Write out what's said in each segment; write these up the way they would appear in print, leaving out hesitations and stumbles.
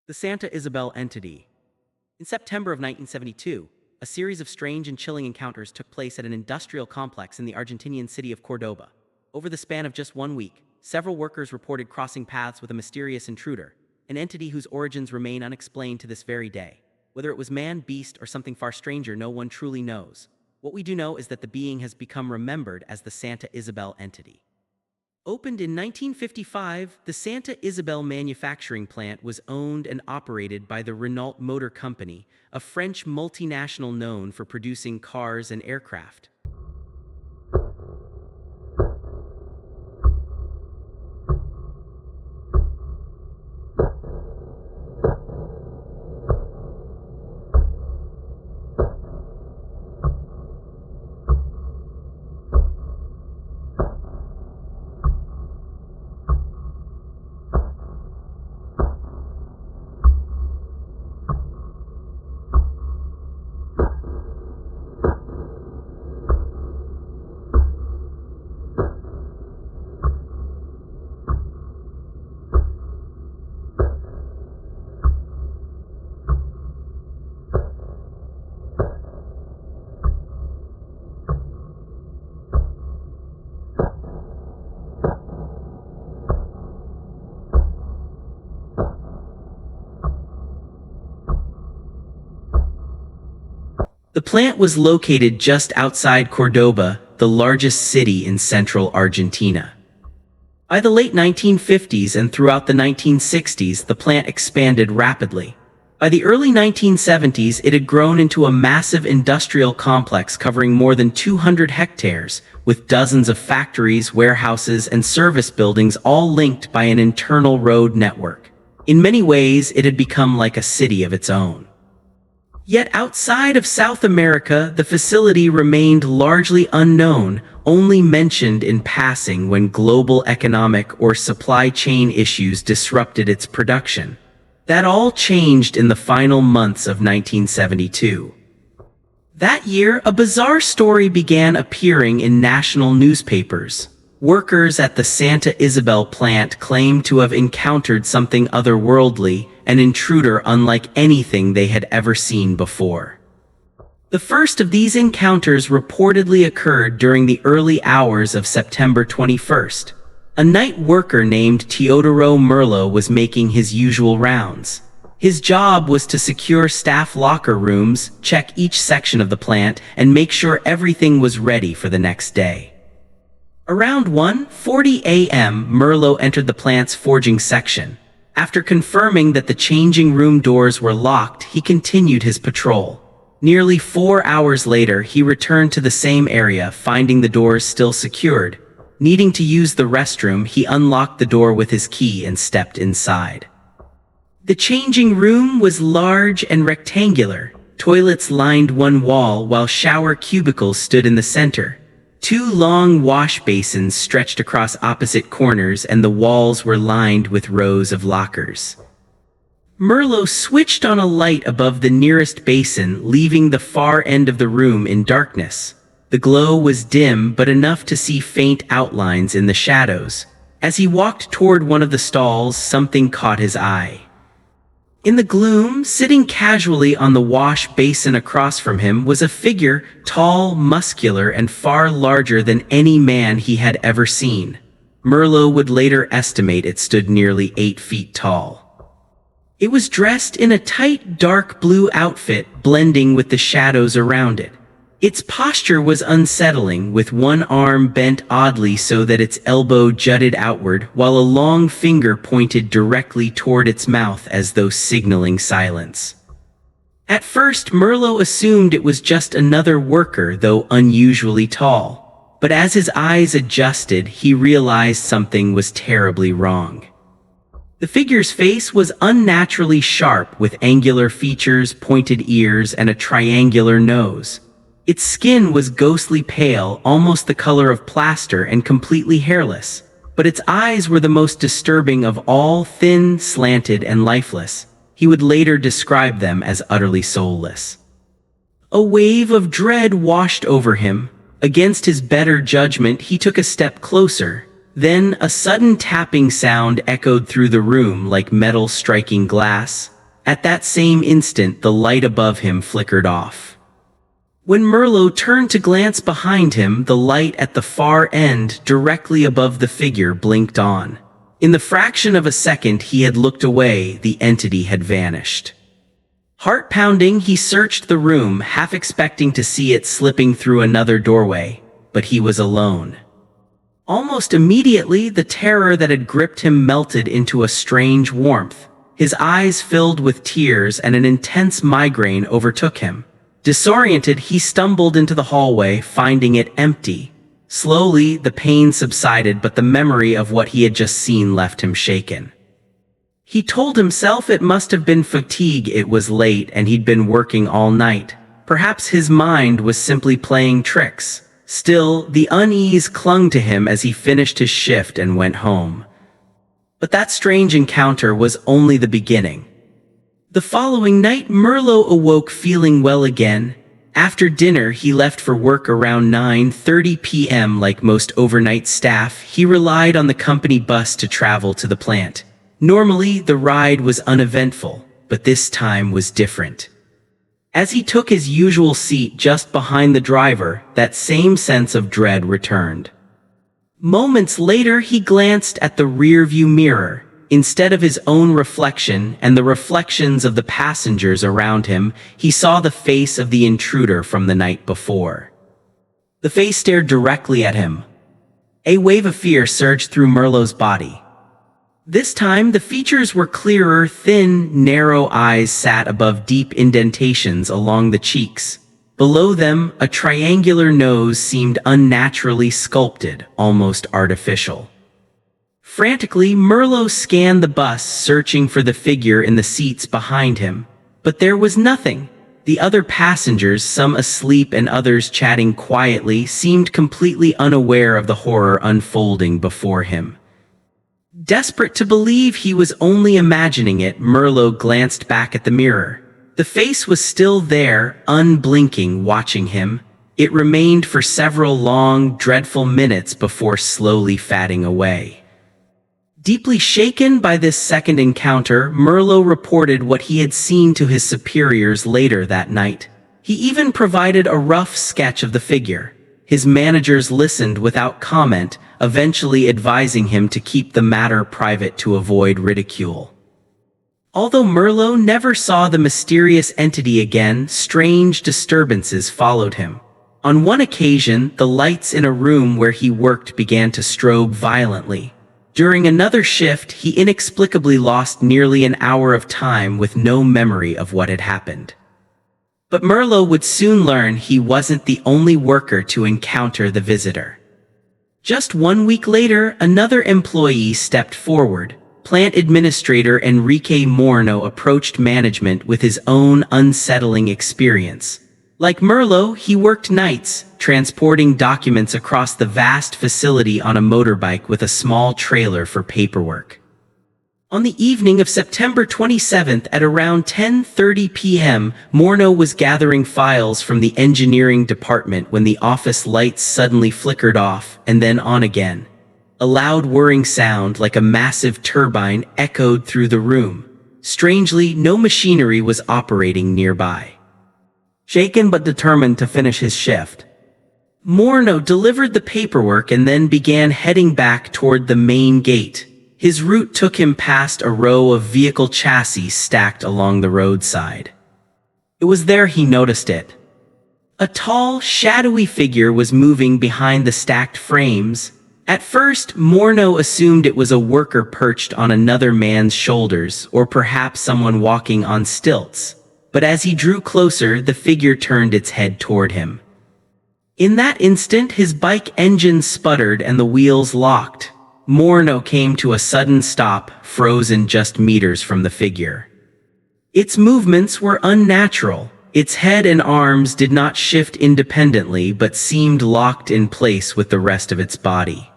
The Santa Isabel Entity. In September of 1972, a series of strange and chilling encounters took place at an industrial complex in the Argentinian city of Córdoba. Over the span of just 1 week, several workers reported crossing paths with a mysterious intruder, an entity whose origins remain unexplained to this very day. Whether it was man, beast, or something far stranger, no one truly knows. What we do know is that the being has become remembered as the Santa Isabel Entity. Opened in 1955, the Santa Isabel manufacturing plant was owned and operated by the Renault Motor Company, a French multinational known for producing cars and aircraft. The plant was located just outside Córdoba, the largest city in central Argentina. By the late 1950s and throughout the 1960s, the plant expanded rapidly. By the early 1970s, it had grown into a massive industrial complex covering more than 200 hectares, with dozens of factories, warehouses, and service buildings all linked by an internal road network. In many ways, it had become like a city of its own. Yet outside of South America, the facility remained largely unknown, only mentioned in passing when global economic or supply chain issues disrupted its production. That all changed in the final months of 1972. That year, a bizarre story began appearing in national newspapers. Workers at the Santa Isabel plant claimed to have encountered something otherworldly, an intruder unlike anything they had ever seen before. The first of these encounters reportedly occurred during the early hours of September 21st. A night worker named Teodoro Merlo was making his usual rounds. His job was to secure staff locker rooms, check each section of the plant, and make sure everything was ready for the next day. Around 1:40 a.m., Merlo entered the plant's forging section. After confirming that the changing room doors were locked, he continued his patrol. Nearly 4 hours later, he returned to the same area, finding the doors still secured. Needing to use the restroom, he unlocked the door with his key and stepped inside. The changing room was large and rectangular. Toilets lined one wall, while shower cubicles stood in the center. 2 long wash basins stretched across opposite corners, and the walls were lined with rows of lockers. Merlo switched on a light above the nearest basin, leaving the far end of the room in darkness. The glow was dim, but enough to see faint outlines in the shadows. As he walked toward one of the stalls, something caught his eye. In the gloom, sitting casually on the wash basin across from him, was a figure, tall, muscular, and far larger than any man he had ever seen. Merlo would later estimate it stood nearly 8 feet tall. It was dressed in a tight, dark blue outfit, blending with the shadows around it. Its posture was unsettling, with one arm bent oddly so that its elbow jutted outward, while a long finger pointed directly toward its mouth as though signaling silence. At first, Merlo assumed it was just another worker, though unusually tall. But as his eyes adjusted, he realized something was terribly wrong. The figure's face was unnaturally sharp, with angular features, pointed ears, and a triangular nose. Its skin was ghostly pale, almost the color of plaster, and completely hairless. But its eyes were the most disturbing of all, thin, slanted, and lifeless. He would later describe them as utterly soulless. A wave of dread washed over him. Against his better judgment, he took a step closer. Then a sudden tapping sound echoed through the room like metal striking glass. At that same instant, the light above him flickered off. When Merlot turned to glance behind him, the light at the far end, directly above the figure, blinked on. In the fraction of a second he had looked away, the entity had vanished. Heart pounding, he searched the room, half expecting to see it slipping through another doorway, but he was alone. Almost immediately, the terror that had gripped him melted into a strange warmth. His eyes filled with tears and an intense migraine overtook him. Disoriented, he stumbled into the hallway, finding it empty. Slowly, the pain subsided, but the memory of what he had just seen left him shaken. He told himself it must have been fatigue. It was late and he'd been working all night. Perhaps his mind was simply playing tricks. Still, the unease clung to him as he finished his shift and went home. But that strange encounter was only the beginning. The following night, Merlot awoke feeling well again. After dinner, he left for work around 9:30 p.m. Like most overnight staff, he relied on the company bus to travel to the plant. Normally, the ride was uneventful, but this time was different. As he took his usual seat just behind the driver, that same sense of dread returned. Moments later, he glanced at the rearview mirror. Instead of his own reflection and the reflections of the passengers around him, he saw the face of the intruder from the night before. The face stared directly at him. A wave of fear surged through Merlot's body. This time, the features were clearer. Thin, narrow eyes sat above deep indentations along the cheeks. Below them, a triangular nose seemed unnaturally sculpted, almost artificial. Frantically, Merlot scanned the bus, searching for the figure in the seats behind him. But there was nothing. The other passengers, some asleep and others chatting quietly, seemed completely unaware of the horror unfolding before him. Desperate to believe he was only imagining it, Merlot glanced back at the mirror. The face was still there, unblinking, watching him. It remained for several long, dreadful minutes before slowly fading away. Deeply shaken by this second encounter, Merlot reported what he had seen to his superiors later that night. He even provided a rough sketch of the figure. His managers listened without comment, eventually advising him to keep the matter private to avoid ridicule. Although Merlot never saw the mysterious entity again, strange disturbances followed him. On one occasion, the lights in a room where he worked began to strobe violently. During another shift, he inexplicably lost nearly an hour of time with no memory of what had happened. But Merlot would soon learn he wasn't the only worker to encounter the visitor. Just 1 week later, another employee stepped forward. Plant administrator Enrique Moreno approached management with his own unsettling experience. Like Merlot, he worked nights, transporting documents across the vast facility on a motorbike with a small trailer for paperwork. On the evening of September 27th at around 10:30 p.m., Moreno was gathering files from the engineering department when the office lights suddenly flickered off and then on again. A loud whirring sound like a massive turbine echoed through the room. Strangely, no machinery was operating nearby. Shaken but determined to finish his shift, Moreno delivered the paperwork and then began heading back toward the main gate. His route took him past a row of vehicle chassis stacked along the roadside. It was there he noticed it. A tall, shadowy figure was moving behind the stacked frames. At first, Moreno assumed it was a worker perched on another man's shoulders, or perhaps someone walking on stilts. But as he drew closer, the figure turned its head toward him. In that instant, his bike engine sputtered and the wheels locked. Moreno came to a sudden stop, frozen just meters from the figure. Its movements were unnatural. Its head and arms did not shift independently but seemed locked in place with the rest of its body.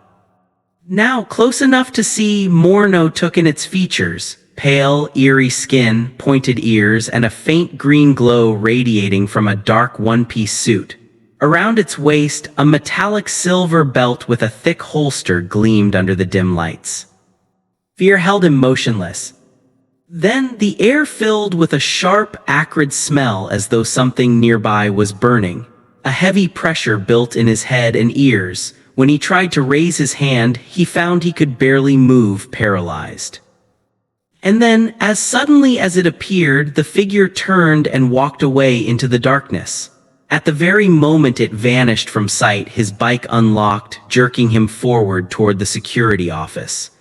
Now close enough to see, Moreno took in its features: pale, eerie skin, pointed ears, and a faint green glow radiating from a dark one-piece suit. Around its waist, a metallic silver belt with a thick holster gleamed under the dim lights. Fear held him motionless. Then the air filled with a sharp, acrid smell as though something nearby was burning. A heavy pressure built in his head and ears. When he tried to raise his hand, he found he could barely move, paralyzed. And then, as suddenly as it appeared, the figure turned and walked away into the darkness. At the very moment it vanished from sight, his bike unlocked, jerking him forward toward the security office.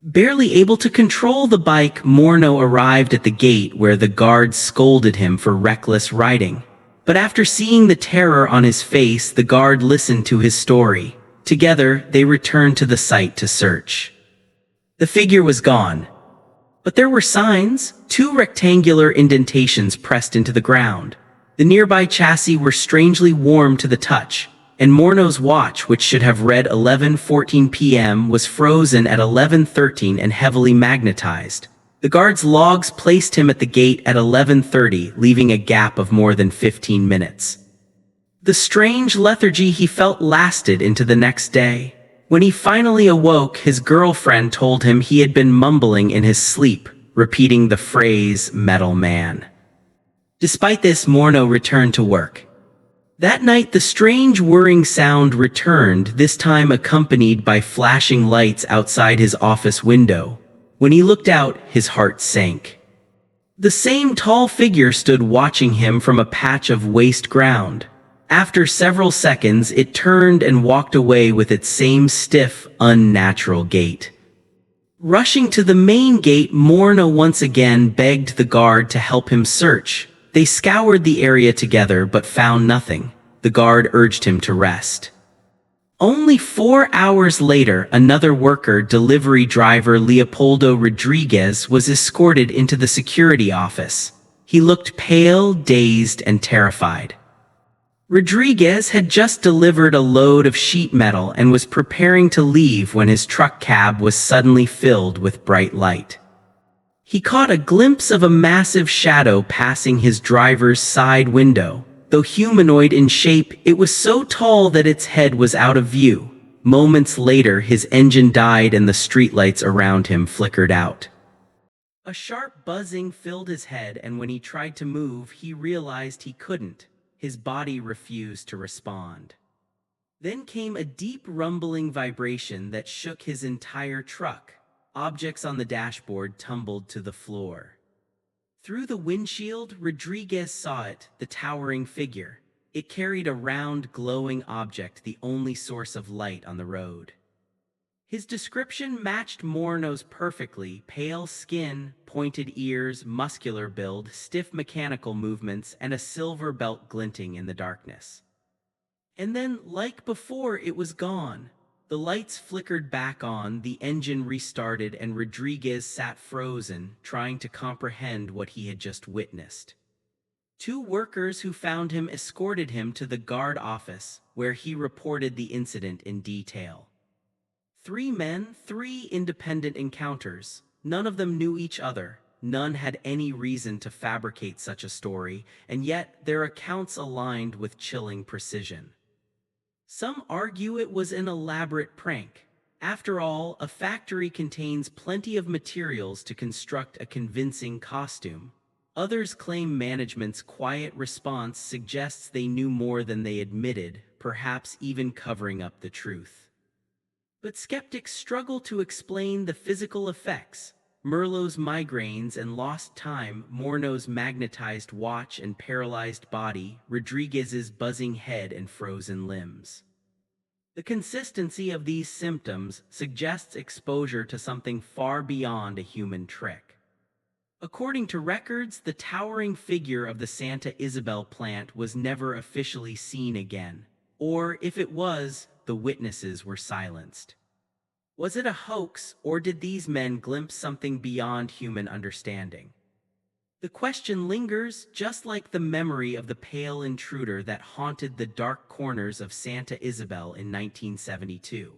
Barely able to control the bike, Morneau arrived at the gate where the guards scolded him for reckless riding. But after seeing the terror on his face, the guard listened to his story. Together, they returned to the site to search. The figure was gone. But there were signs, 2 rectangular indentations pressed into the ground. The nearby chassis were strangely warm to the touch, and Morneau's watch, which should have read 11:14 p.m., was frozen at 11:13 and heavily magnetized. The guard's logs placed him at the gate at 11:30, leaving a gap of more than 15 minutes. The strange lethargy he felt lasted into the next day. When he finally awoke, his girlfriend told him he had been mumbling in his sleep, repeating the phrase, "metal man." Despite this, Morneau returned to work. That night, the strange whirring sound returned, this time accompanied by flashing lights outside his office window. When he looked out, his heart sank. The same tall figure stood watching him from a patch of waste ground. After several seconds, it turned and walked away with its same stiff, unnatural gait. Rushing to the main gate, Morneau once again begged the guard to help him search. They scoured the area together but found nothing. The guard urged him to rest. Only 4 hours later, another worker, delivery driver Leopoldo Rodriguez, was escorted into the security office. He looked pale, dazed, and terrified. Rodriguez had just delivered a load of sheet metal and was preparing to leave when his truck cab was suddenly filled with bright light. He caught a glimpse of a massive shadow passing his driver's side window. Though humanoid in shape, it was so tall that its head was out of view. Moments later, his engine died and the streetlights around him flickered out. A sharp buzzing filled his head, and when he tried to move, he realized he couldn't. His body refused to respond. Then came a deep rumbling vibration that shook his entire truck. Objects on the dashboard tumbled to the floor. Through the windshield, Rodriguez saw it, the towering figure. It carried a round, glowing object, the only source of light on the road. His description matched Morneau's perfectly: pale skin, pointed ears, muscular build, stiff mechanical movements, and a silver belt glinting in the darkness. And then, like before, it was gone. The lights flickered back on, the engine restarted, and Rodriguez sat frozen, trying to comprehend what he had just witnessed. 2 workers who found him escorted him to the guard office, where he reported the incident in detail. 3 men, 3 independent encounters. None of them knew each other. None had any reason to fabricate such a story, and yet their accounts aligned with chilling precision. Some argue it was an elaborate prank. After all, a factory contains plenty of materials to construct a convincing costume. Others claim management's quiet response suggests they knew more than they admitted, perhaps even covering up the truth. But skeptics struggle to explain the physical effects. Merlot's migraines and lost time, Morneau's magnetized watch and paralyzed body, Rodriguez's buzzing head and frozen limbs. The consistency of these symptoms suggests exposure to something far beyond a human trick. According to records, the towering figure of the Santa Isabel plant was never officially seen again. Or, if it was, the witnesses were silenced. Was it a hoax, or did these men glimpse something beyond human understanding? The question lingers, just like the memory of the pale intruder that haunted the dark corners of Santa Isabel in 1972.